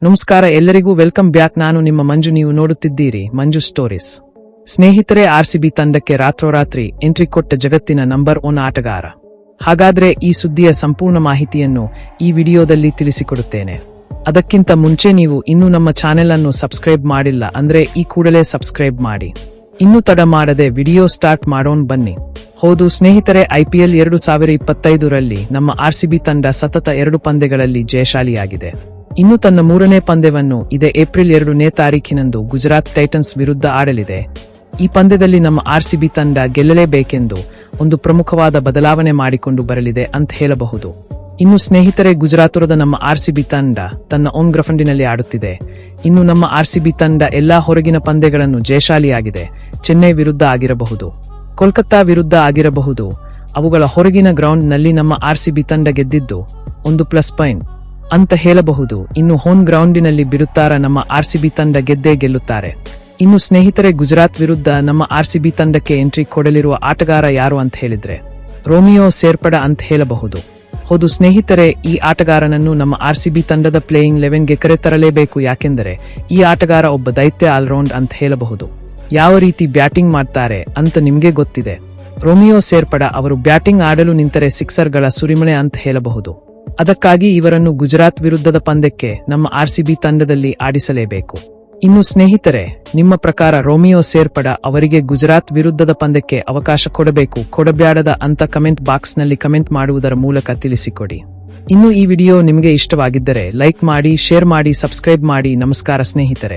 ನಮಸ್ಕಾರ ಎಲ್ಲರಿಗೂ welcome back. ನಾನು ನಿಮ್ಮ ಮಂಜು, ನೀವು ನೋಡುತ್ತಿದ್ದೀರಿ ಮಂಜು ಸ್ಟೋರೀಸ್. ಸ್ನೇಹಿತರೆ, ಆರ್ಸಿಬಿ ತಂಡಕ್ಕೆ ರಾತ್ರೋರಾತ್ರಿ ಎಂಟ್ರಿ ಕೊಟ್ಟ ಜಗತ್ತಿನ ನಂಬರ್ 1 ಆಟಗಾರ. ಹಾಗಾದ್ರೆ ಈ ಸುದ್ದಿಯ ಸಂಪೂರ್ಣ ಮಾಹಿತಿಯನ್ನು ಈ ವಿಡಿಯೋದಲ್ಲಿ ತಿಳಿಸಿಕೊಡುತ್ತೇನೆ. ಅದಕ್ಕಿಂತ ಮುಂಚೆ ನೀವು ಇನ್ನೂ ನಮ್ಮ ಚಾನೆಲ್ ಅನ್ನು ಸಬ್ಸ್ಕ್ರೈಬ್ ಮಾಡಿಲ್ಲ ಅಂದ್ರೆ ಈ ಕೂಡಲೇ ಸಬ್ಸ್ಕ್ರೈಬ್ ಮಾಡಿ. ಇನ್ನು ತಡ ಮಾಡದೆ ವಿಡಿಯೋ ಸ್ಟಾರ್ಟ್ ಮಾಡೋಣ ಬನ್ನಿ. ಹೌದು ಸ್ನೇಹಿತರೆ, IPL 2025ರಲ್ಲಿ ನಮ್ಮ ಆರ್ಸಿಬಿ ತಂಡ ಸತತ 2 ಪಂದ್ಯಗಳಲ್ಲಿ ಜಯಶಾಲಿಯಾಗಿದೆ. ಇನ್ನು ತನ್ನ 3ನೇ ಪಂದ್ಯವನ್ನು ಇದೇ ಏಪ್ರಿಲ್ 2ನೇ ತಾರೀಖಿನಂದು ಗುಜರಾತ್ ಟೈಟನ್ಸ್ ವಿರುದ್ಧ ಆಡಲಿದೆ. ಈ ಪಂದ್ಯದಲ್ಲಿ ನಮ್ಮ ಆರ್ಸಿಬಿ ತಂಡ ಗೆಲ್ಲಲೇಬೇಕೆಂದು ಒಂದು ಪ್ರಮುಖವಾದ ಬದಲಾವಣೆ ಮಾಡಿಕೊಂಡು ಬರಲಿದೆ ಅಂತ ಹೇಳಬಹುದು. ಇನ್ನು ಸ್ನೇಹಿತರೆ, ಗುಜರಾತುರದ ನಮ್ಮ ಆರ್ಸಿಬಿ ತಂಡ ತನ್ನ ಓನ್ ಗ್ರೌಂಡಿನಲ್ಲಿ ಆಡುತ್ತಿದೆ. ಇನ್ನು ನಮ್ಮ ಆರ್ಸಿಬಿ ತಂಡ ಎಲ್ಲಾ ಹೊರಗಿನ ಪಂದ್ಯಗಳನ್ನು ಜಯಶಾಲಿಯಾಗಿದೆ. ಚೆನ್ನೈ ವಿರುದ್ಧ ಆಗಿರಬಹುದು, ಕೋಲ್ಕತ್ತಾ ವಿರುದ್ಧ ಆಗಿರಬಹುದು, ಅವುಗಳ ಹೊರಗಿನ ಗ್ರೌಂಡ್ ನಲ್ಲಿ ನಮ್ಮ ಆರ್ಸಿಬಿ ತಂಡ ಗೆದ್ದಿದ್ದು ಒಂದು ಪ್ಲಸ್ ಪಾಯಿಂಟ್ ಅಂತ ಹೇಳಬಹುದು. ಇನ್ನು ಹೋಮ್ ಗ್ರೌಂಡಿನಲ್ಲಿ ಬಿರುತ್ತಾರ ನಮ್ಮ ಆರ್ಸಿಬಿ ತಂಡ ಗೆದ್ದೇ ಗೆಲ್ಲುತ್ತಾರೆ. ಇನ್ನು ಸ್ನೇಹಿತರೆ, ಗುಜರಾತ್ ವಿರುದ್ಧ ನಮ್ಮ ಆರ್ಸಿಬಿ ತಂಡಕ್ಕೆ ಎಂಟ್ರಿ ಕೊಡಲಿರುವ ಆಟಗಾರ ಯಾರು ಅಂತ ಹೇಳಿದ್ರೆ ರೋಮಿಯೋ ಸೇರ್ಪಡ ಅಂತ ಹೇಳಬಹುದು. ಹೌದು ಸ್ನೇಹಿತರೆ, ಈ ಆಟಗಾರನನ್ನು ನಮ್ಮ ಆರ್ಸಿಬಿ ತಂಡದ ಪ್ಲೇಯಿಂಗ್ 11ಗೆ ಕರೆತರಲೇಬೇಕು. ಯಾಕೆಂದರೆ ಈ ಆಟಗಾರ ಒಬ್ಬ ದೈತ್ಯ ಆಲ್ರೌಂಡ್ ಅಂತ ಹೇಳಬಹುದು. ಯಾವ ರೀತಿ ಬ್ಯಾಟಿಂಗ್ ಮಾಡ್ತಾರೆ ಅಂತ ನಿಮ್ಗೆ ಗೊತ್ತಿದೆ. ರೋಮಿಯೋ ಸೇರ್ಪಡ ಅವರು ಬ್ಯಾಟಿಂಗ್ ಆಡಲು ನಿಂತರೆ ಸಿಕ್ಸರ್ಗಳ ಸುರಿಮಳೆ ಅಂತ ಹೇಳಬಹುದು. ಅದಕ್ಕಾಗಿ ಇವರನ್ನು ಗುಜರಾತ್ ವಿರುದ್ಧದ ಪಂದ್ಯಕ್ಕೆ ನಮ್ಮ ಆರ್ಸಿಬಿ ತಂಡದಲ್ಲಿ ಆಡಿಸಲೇಬೇಕು. ಇನ್ನು ಸ್ನೇಹಿತರೆ, ನಿಮ್ಮ ಪ್ರಕಾರ ರೋಮಿಯೋ ಸೇರ್ಪಡ ಅವರಿಗೆ ಗುಜರಾತ್ ವಿರುದ್ಧದ ಪಂದ್ಯಕ್ಕೆ ಅವಕಾಶ ಕೊಡಬೇಕು ಕೊಡಬ್ಯಾಡದ ಅಂತ ಕಮೆಂಟ್ ಬಾಕ್ಸ್ ನಲ್ಲಿ ಕಮೆಂಟ್ ಮಾಡುವುದರ ಮೂಲಕ ತಿಳಿಸಿಕೊಡಿ. ಇನ್ನು ಈ ವಿಡಿಯೋ ನಿಮಗೆ ಇಷ್ಟವಾಗಿದ್ದರೆ ಲೈಕ್ ಮಾಡಿ, ಶೇರ್ ಮಾಡಿ, ಸಬ್ಸ್ಕ್ರೈಬ್ ಮಾಡಿ. ನಮಸ್ಕಾರ ಸ್ನೇಹಿತರೆ.